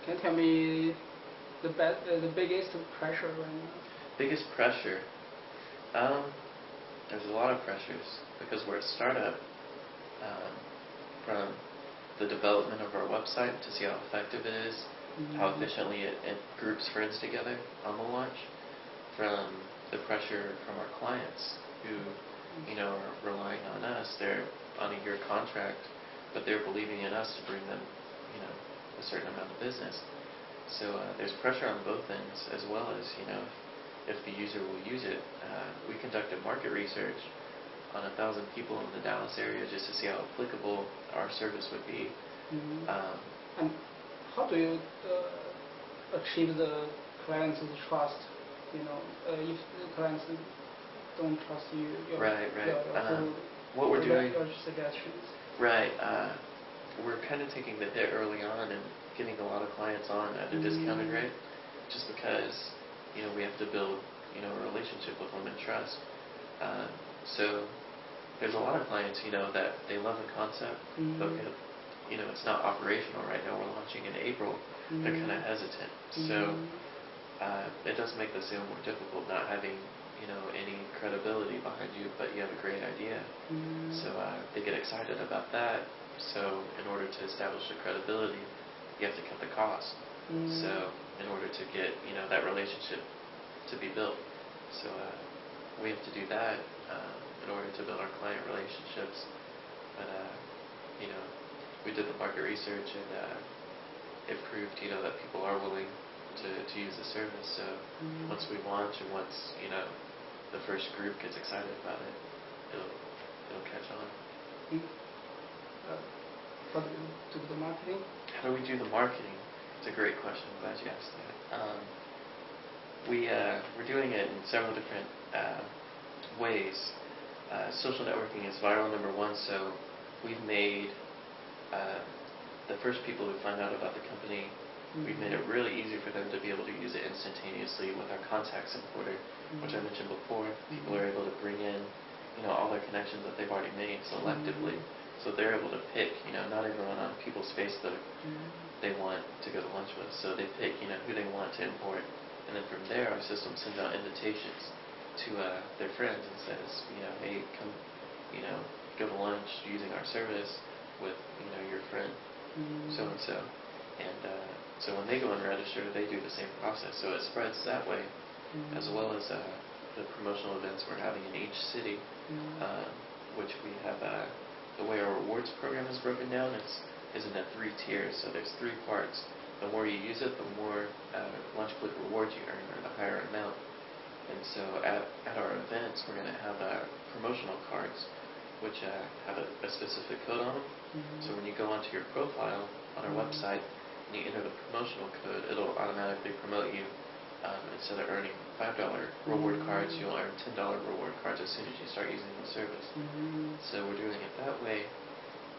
Can you tell me the biggest pressure right now? Biggest pressure? There's a lot of pressures because we're a startup. From the development of our website to see how effective it is, how efficiently it groups friends together on the launch, from the pressure from our clients who, are relying on us. They're on a year contract, but they're believing in us to bring them, a certain amount of business. So there's pressure on both ends, as well as, if the user will use it. We conducted market research on 1,000 people in the Dallas area just to see how applicable our service would be. And how do you achieve the client's trust? If the clients don't trust you, right. What we're doing, your suggestions. Right. We're kind of taking the hit early on and getting a lot of clients on at a discounted rate, just because we have to build a relationship with them and trust. So there's a lot of clients that they love the concept, but it's not operational right now. We're launching in April. They're kind of hesitant. So it does make the sale more difficult not having any credibility behind you, but you have a great idea. So they get excited about that. So in order to establish the credibility, you have to cut the cost. So in order to get that relationship to be built, so we have to do that in order to build our client relationships. But we did the market research, and it proved that people are willing to use the service. So once we launch and once the first group gets excited about it, it'll catch on. How do you do the marketing? How do we do the marketing? It's a great question. I'm glad you asked that. We're doing it in several different ways. Social networking is viral number one, so we've made the first people who find out about the company, we've made it really easy for them to be able to use it instantaneously with our contacts importer, which I mentioned before. People are able to bring in all their connections that they've already made selectively. So they're able to pick, not everyone on people's Facebook they want to go to lunch with. So they pick, who they want to import. And then from there, our system sends out invitations to their friends and says, hey, come, go to lunch using our service with, your friend, so-and-so. And so when they go and register, they do the same process. So it spreads that way, as well as the promotional events we're having in each city, which we have the way our rewards program is broken down is into 3 tiers. So there's 3 parts. The more you use it, the more lunch click rewards you earn, or the higher amount. And so at our events, we're going to have promotional cards, which have a specific code on them. So when you go onto your profile on our website and you enter the promotional code, it'll automatically promote you. Instead of earning $5 reward cards, you'll earn $10 reward cards as soon as you start using the service. So we're doing it that way.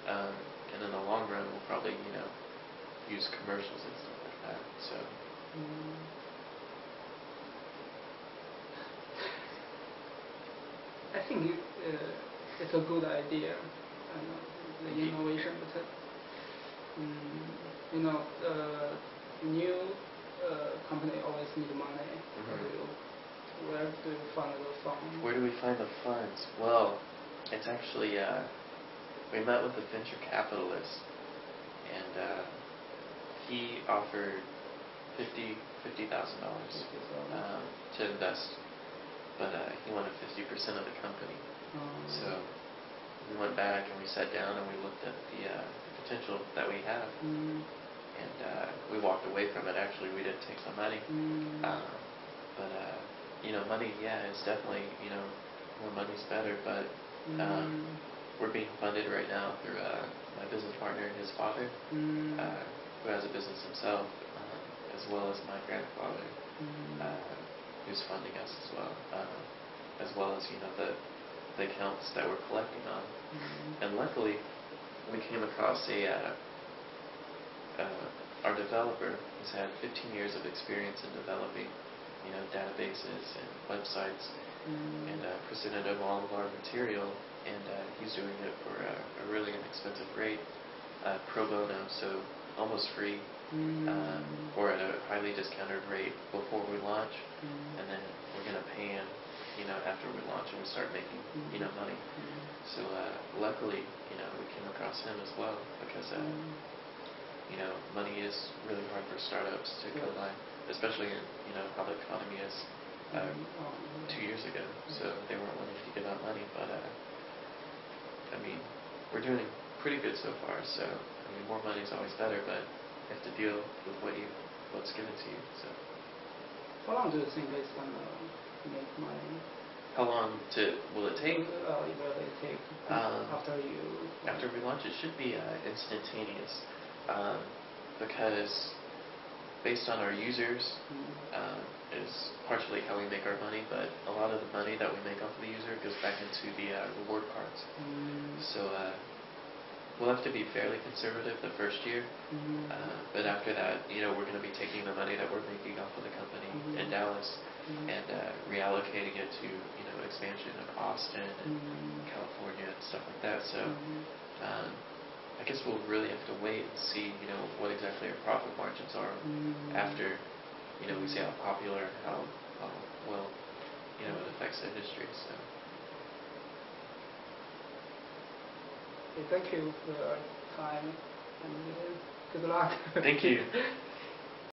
And in the long run, we'll probably, use commercials and stuff like that. So. I think it's a good idea, the innovation, but the new company always need money. Where do you find the funds? Where do we find the funds? Well, it's actually we met with a venture capitalist, and he offered $50,000 to invest, but he wanted 50% of the company. So we went back and we sat down and we looked at the potential that we have, and we walked away from it. Actually, we did take some money, but money, it's definitely more money's better, but we're being funded right now through my business partner and his father, who has a business himself, as well as my grandfather, who's funding us as well as the accounts that we're collecting on. And luckily, we came across our developer has had 15 years of experience in developing databases and websites, and presented him all of our material, and he's doing it for a really inexpensive rate, pro bono, so almost free. or at a highly discounted rate before we launch, Mm. and then we're going to pay him, after we launch and we start making, money. So luckily, we came across him as well because, money is really hard for startups to come by, especially in, how the economy is 2 years ago. So they weren't willing to give out money, but we're doing pretty good so far. So more money is always better, but you have to deal with what's given to you. So. How long do you think it's gonna make money? How long will it take? Will it take after you? After we launch, it should be instantaneous, because based on our users is partially how we make our money, but a lot of the money that we make off of the user goes back into the reward cards. So we'll have to be fairly conservative the first year, but after that, we're going to be taking the money that we're making off of the company in Dallas and reallocating it to expansion in Austin and California and stuff like that. So I guess we'll really have to wait and see what exactly our profit margins are after we see how popular and how well it affects the industry. So. Okay, thank you for your time and good luck. Thank you.